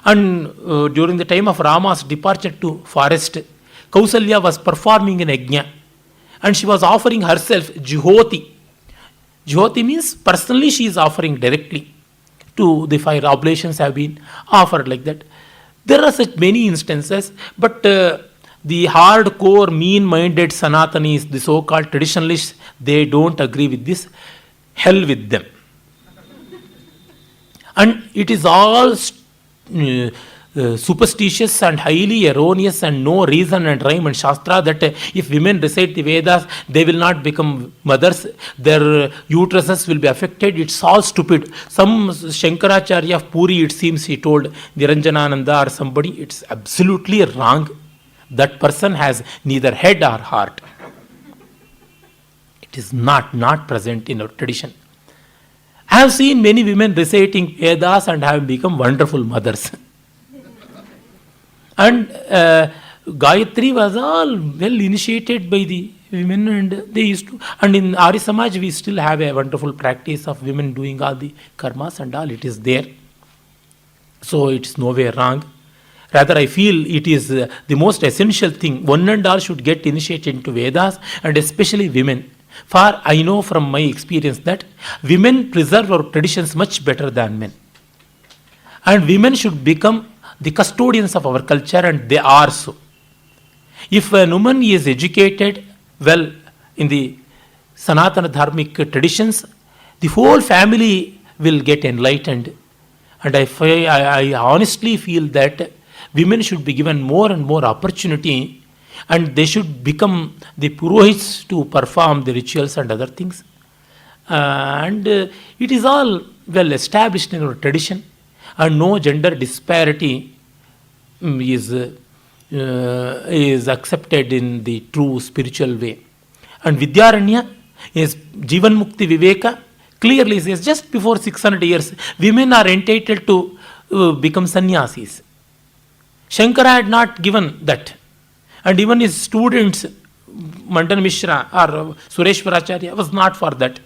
And during the time of Rama's departure to forest, Kausalya was performing an yajna and she was offering herself Jyoti. Jyoti means personally she is offering directly to the fire. Oblations have been offered like that. There are such many instances, but the hardcore, mean-minded Sanatanis, the so-called traditionalists, they don't agree with this. Hell with them. And it is all superstitious and highly erroneous and no reason and rhyme and shastra that if women recite the Vedas, they will not become mothers, their uteruses will be affected. It's all stupid. Some Shankaracharya of Puri, it seems, he told Niranjanananda or somebody, it's absolutely wrong. That person has neither head or heart. It is not present in our tradition. I have seen many women reciting Vedas and have become wonderful mothers. And Gayatri was all well initiated by the women, and they used to. And in Arya Samaj, we still have a wonderful practice of women doing all the karmas and all. It is there. So it's nowhere wrong. Rather, I feel it is the most essential thing. One and all should get initiated into Vedas, and especially women. For I know from my experience that women preserve our traditions much better than men. And women should become the custodians of our culture, and they are so. If a woman is educated well in the Sanatana Dharmic traditions, the whole family will get enlightened. And I honestly feel that women should be given more and more opportunity, and they should become the purohits to perform the rituals and other things. It is all well established in our tradition, and no gender disparity is accepted in the true spiritual way. And Vidyaranya is Jivan Mukti Viveka clearly says just before 600 years, women are entitled to become sannyasis. Shankara had not given that. And even his students, Mandan Mishra or Sureshwaracharya, was not for that.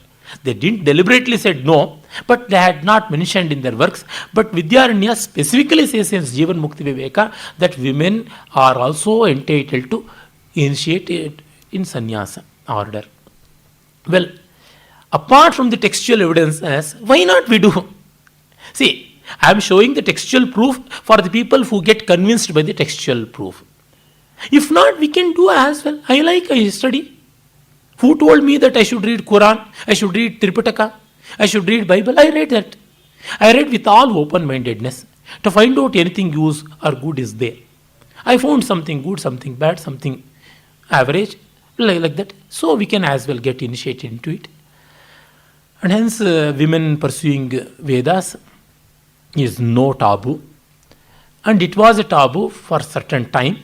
They didn't deliberately said no, but they had not mentioned in their works. But Vidyaranya specifically says in Jivan Mukti Viveka that women are also entitled to initiate it in sannyasa order. Well, apart from the textual evidences, why not we do? See, I am showing the textual proof for the people who get convinced by the textual proof. If not, we can do as well. I study. Who told me that I should read Quran, I should read Tripitaka, I should read Bible? I read that. I read with all open-mindedness to find out anything use or good is there. I found something good, something bad, something average, like that. So we can as well get initiated into it. And hence women pursuing Vedas is no taboo. And it was a taboo for a certain time.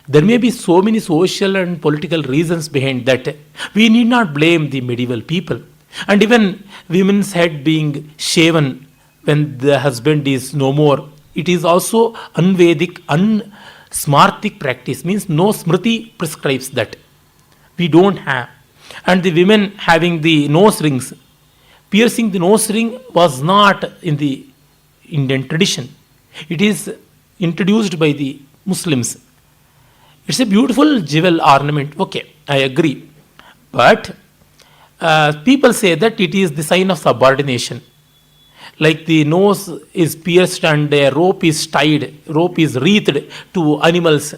There may be so many social and political reasons behind that. We need not blame the medieval people. And even women's head being shaven when the husband is no more, it is also unvedic, unsmartic practice. Means no smriti prescribes that. We don't have. And the women having the nose rings, piercing the nose ring was not in the Indian tradition. It is introduced by the Muslims. It's a beautiful jewel ornament. Okay, I agree. But people say that it is the sign of subordination. Like the nose is pierced and a rope is tied, rope is wreathed to animals,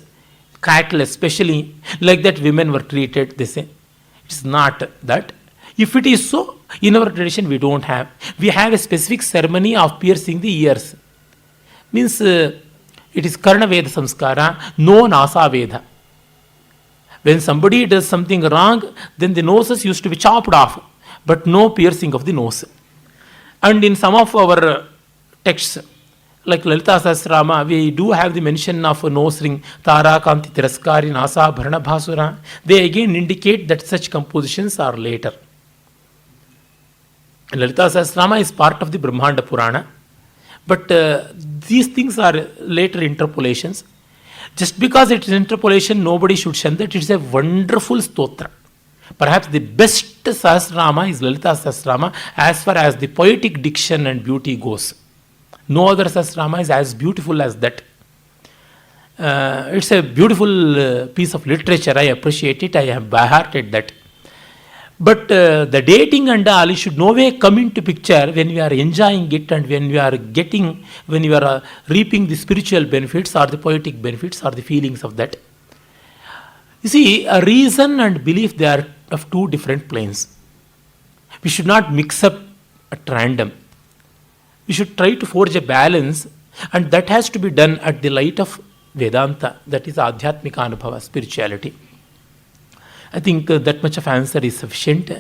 cattle especially. Like that women were treated, they say. It's not that. If it is so, in our tradition we don't have. We have a specific ceremony of piercing the ears. Means it is Karna Veda Samskara, no Nasa Veda. When somebody does something wrong, then the noses used to be chopped off, but no piercing of the nose. And in some of our texts, like Lalita Sahasrama, we do have the mention of a nose ring, Tara Kanti Tiraskari Nasa Bharana Bhasura. They again indicate that such compositions are later. Lalita Sahasrama is part of the Brahmanda Purana, but these things are later interpolations. Just because it is interpolation, nobody should shun that. It's a wonderful stotra. Perhaps the best Sahasrama is Lalita Sahasrama as far as the poetic diction and beauty goes. No other Sahasrama is as beautiful as that. It's a beautiful piece of literature. I appreciate it. I have by-hearted that. But the dating and all should no way come into picture when we are enjoying it and when we are reaping the spiritual benefits or the poetic benefits or the feelings of that. You see, a reason and belief, they are of two different planes. We should not mix up at random. We should try to forge a balance, and that has to be done at the light of Vedanta, that is Adhyatmika Anubhava, spirituality. I think that much of answer is sufficient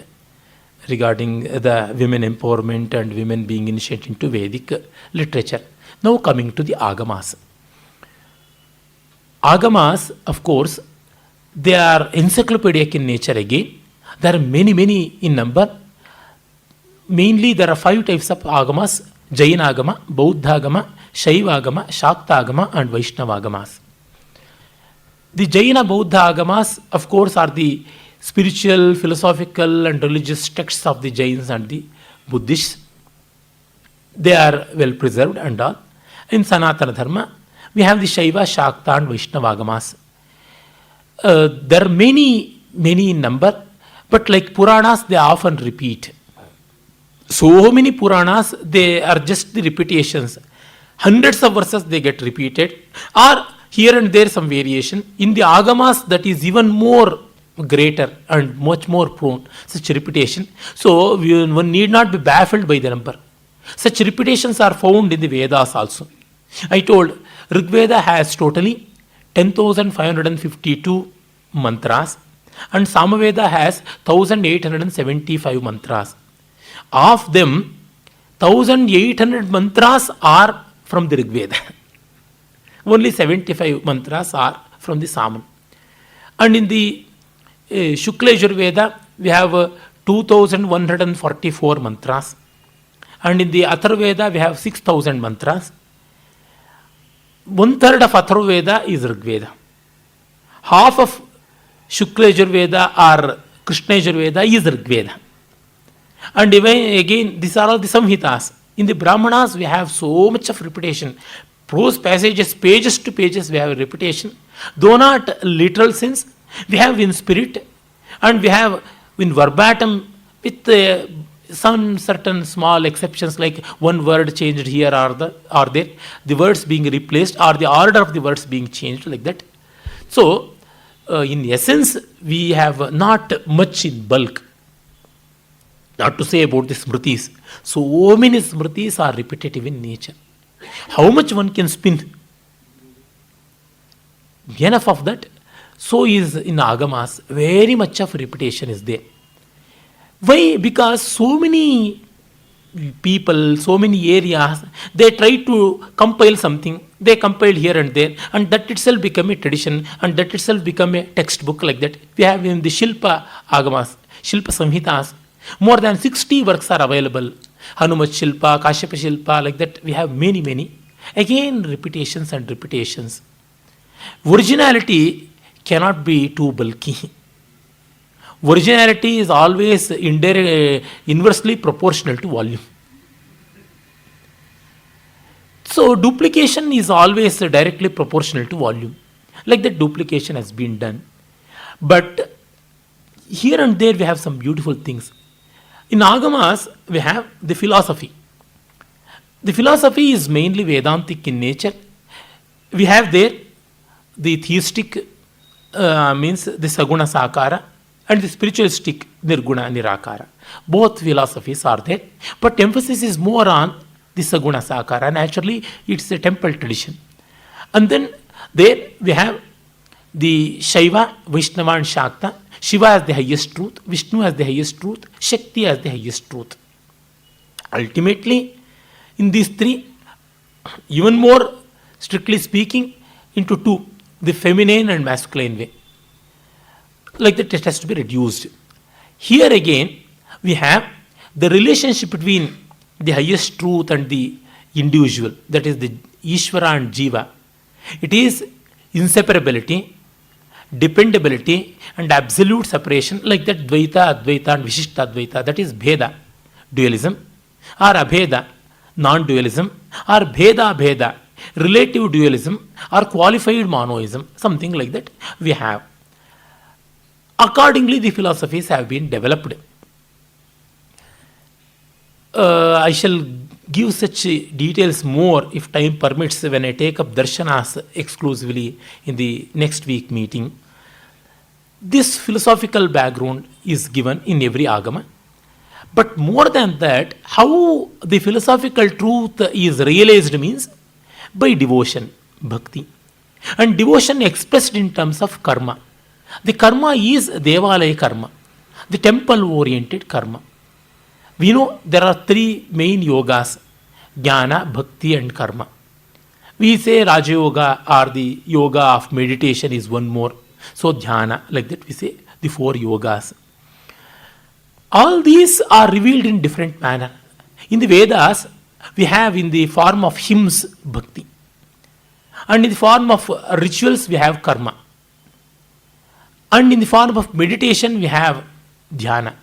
regarding the women empowerment and women being initiated into Vedic literature. Now coming to the Agamas. Agamas, of course, they are encyclopedic in nature again. There are many, many in number. Mainly there are 5 types of Agamas: Jaina Agama, Bauddha Agama, Shaiva Agama, Shakta Agama and Vaishnava Agamas. The Jaina Bauddha Agamas, of course, are the spiritual, philosophical and religious texts of the Jains and the Buddhists. They are well preserved and all. In Sanatana Dharma, we have the Shaiva, Shakta and Vaishnava Agamas. There are many, many in number, but like Puranas, they often repeat. So many Puranas, they are just the repetitions. Hundreds of verses they get repeated, or here and there some variation. In the Agamas, that is even more greater and much more prone, such repetition. So one need not be baffled by the number. Such repetitions are found in the Vedas also. I told Rig Veda has totally 10,552 mantras and Samaveda has 1,875 mantras. Of them, 1,800 mantras are from the Rig Veda. Only 75 mantras are from the Saman. And in the Shukla Yajurveda, we have 2,144 mantras. And in the Atharvaveda, we have 6,000 mantras. 1/3 of Atharvaveda is Rig Veda. Half of Shukla Yajurveda or Krishna Yajurveda is Rig Veda. And even again, these are all the Samhitas. In the Brahmanas, we have so much of repetition. Prose passages, pages to pages, we have repetition. Though not literal sense, we have in spirit, and we have in verbatim with some certain small exceptions, like one word changed here or there, the words being replaced or the order of the words being changed, like that. So, in essence, we have not much in bulk. Not to say about the Smritis. So many Smritis are repetitive in nature. How much one can spin? Enough of that. So is in Agamas, very much of repetition is there. Why? Because so many people, so many areas, they try to compile something. They compiled here and there, and that itself become a tradition, and that itself become a textbook, like that. We have in the Shilpa Agamas, Shilpa Samhitas, more than 60 works are available. Hanumat Shilpa, Kashyapa Shilpa, like that. We have many, many. Again, repetitions and repetitions. Originality cannot be too bulky. Originality is always inversely proportional to volume. So duplication is always directly proportional to volume. Like that duplication has been done. But here and there we have some beautiful things. In Agamas, we have the philosophy. The philosophy is mainly Vedantic in nature. We have there the theistic, means the Saguna Sakara, and the spiritualistic Nirguna Nirakara. Both philosophies are there, but emphasis is more on the Saguna Sakara. Naturally, it's a temple tradition. And then there we have the Shaiva, Vaishnava and Shakta. Shiva as the highest truth, Vishnu as the highest truth, Shakti as the highest truth. Ultimately, in these three, even more strictly speaking, into two, the feminine and masculine way. Like that, it has to be reduced. Here again, we have the relationship between the highest truth and the individual, that is the Ishvara and Jiva. It is inseparability, dependability, and absolute separation, like that Dvaita, Advaita, and Vishishta Advaita, that is Bheda, dualism, or Abheda, non-dualism, or Bheda, Bheda, relative dualism, or qualified monoism, something like that we have. Accordingly, the philosophies have been developed. I shall give such details more if time permits when I take up darshanas exclusively in the next week meeting. This philosophical background is given in every agama. But more than that, how the philosophical truth is realized means by devotion, bhakti. And devotion expressed in terms of karma. The karma is Devalaya karma, the temple-oriented karma. We know there are three main yogas, jnana, bhakti and karma. We say Raja Yoga or the yoga of meditation is one more. So dhyana, like that we say the four yogas. All these are revealed in different manner. In the Vedas, we have in the form of hymns, bhakti. And in the form of rituals, we have karma. And in the form of meditation, we have dhyana.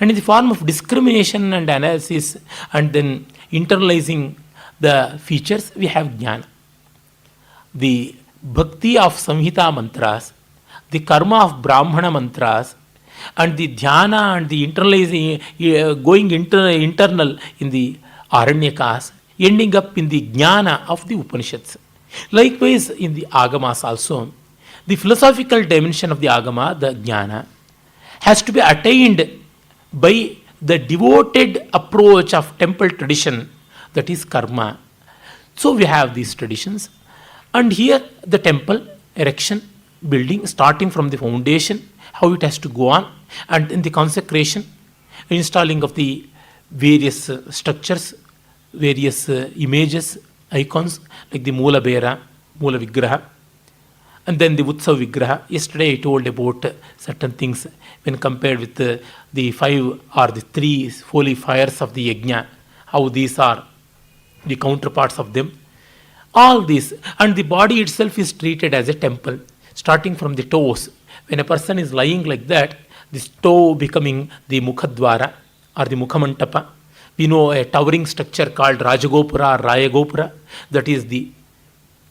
And in the form of discrimination and analysis and then internalizing the features, we have jnana. The bhakti of Samhita mantras, the karma of Brahmana mantras, and the dhyana and the internalizing, going internal in the Aranyakas, ending up in the jnana of the Upanishads. Likewise, in the Agamas also, the philosophical dimension of the Agama, the jnana, has to be attained by the devoted approach of temple tradition, that is karma. So we have these traditions. And here the temple, erection, building, starting from the foundation, how it has to go on, and in the consecration, installing of the various structures, various images, icons, like the Moola Bera, Moola Vigraha, and then the Utsav Vigraha. Yesterday I told about certain things when compared with the five or the three holy fires of the Yajna, how these are the counterparts of them. All these, and the body itself is treated as a temple, starting from the toes. When a person is lying like that, this toe becoming the Mukhadwara or the Mukhamantapa. We know a towering structure called Rajagopura or Rayagopura, that is the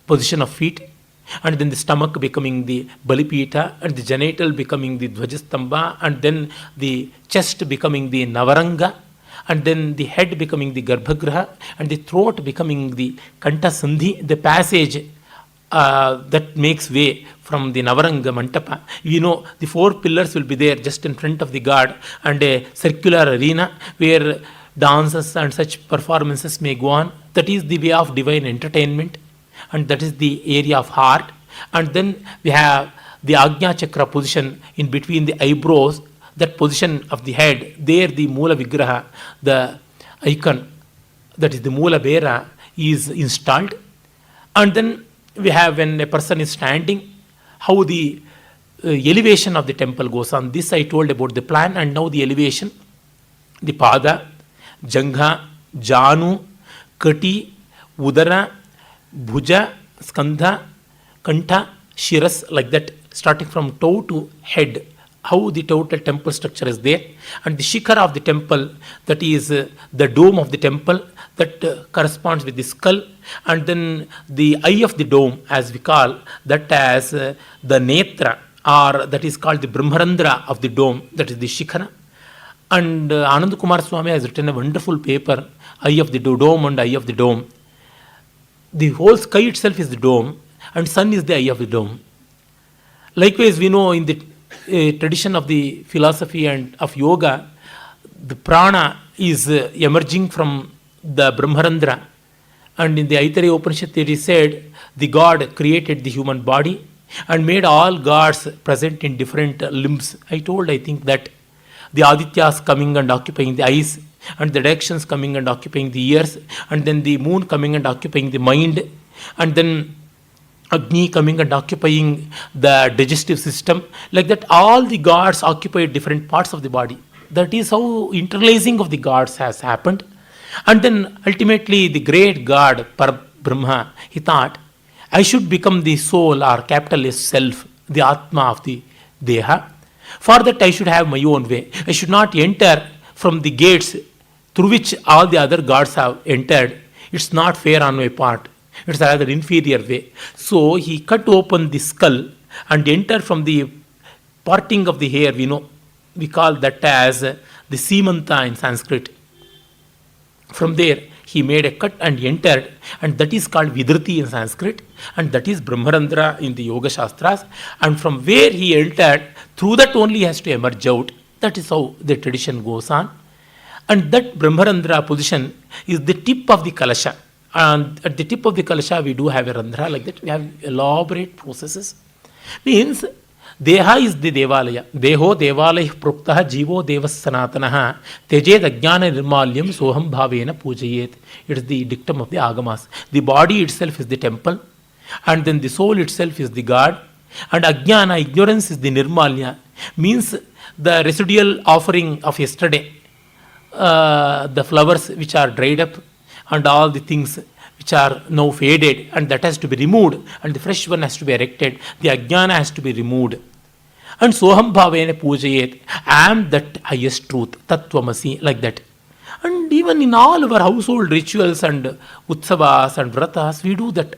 position of feet. And then the stomach becoming the Balipita, and the genital becoming the Dvajastamba, and then the chest becoming the Navaranga, and then the head becoming the Garbhagraha, and the throat becoming the Kanta Sandhi, the passage that makes way from the Navaranga Mantapa. You know, the four pillars will be there just in front of the god, and a circular arena where dances and such performances may go on. That is the way of divine entertainment, and that is the area of heart. And then we have the Agnya Chakra position in between the eyebrows, that position of the head, there the Moola Vigraha, the icon, that is the Moola Bera, is installed. And then we have, when a person is standing, how the elevation of the temple goes on. This I told about the plan, and now the elevation, the Pada, Jangha, Janu, Kati, Udara, Bhuja, Skandha, Kantha, Shiras, like that, starting from toe to head, how the total temple structure is there. And the Shikhara of the temple, that is the dome of the temple, that corresponds with the skull. And then the eye of the dome, as we call that, as the Netra, or that is called the Brahmarandra of the dome, that is the Shikhara. And Anand Kumar Swami has written a wonderful paper, Eye of the Dome and Eye of the Dome. The whole sky itself is the dome, and sun is the eye of the dome. Likewise, we know in the tradition of the philosophy and of yoga, the prana is emerging from the Brahmarandra. And in the Aitareya Upanishad it is said, the God created the human body and made all gods present in different limbs. I think that the Adityas coming and occupying the eyes, and the directions coming and occupying the ears, and then the moon coming and occupying the mind, and then Agni coming and occupying the digestive system. Like that, all the gods occupy different parts of the body. That is how interlacing of the gods has happened. And then ultimately the great God, Brahma, he thought, I should become the soul or capital S self, the Atma of the Deha. For that, I should have my own way. I should not enter from the gates through which all the other gods have entered. It's not fair on my part. It's a rather inferior way. So he cut open the skull and entered from the parting of the hair. We call that as the Simanta in Sanskrit. From there, he made a cut and entered, and that is called Vidriti in Sanskrit, and that is Brahmarandra in the Yoga Shastras. And from where he entered, through that only he has to emerge out. That is how the tradition goes on. And that Brahmarandra position is the tip of the Kalasha. And at the tip of the Kalasha, we do have a Randhra like that. We have elaborate processes. Means, Deha is the Devalaya. Deho Devalaya Pruktaha Jivo Devas Sanatanaha Tejed Ajnana Nirmalyam Soham Bhavena Pujayet. It is the dictum of the Agamas. The body itself is the temple, and then the soul itself is the God, and Ajnana, ignorance, is the Nirmalya. Means the residual offering of yesterday, the flowers which are dried up, and all the things which are now faded, and that has to be removed, and the fresh one has to be erected. The Ajnana has to be removed. And Soham Bhavena Pujayet, I am that highest truth, Tattvamasi, like that. And even in all our household rituals and utsavas and vratas, we do that.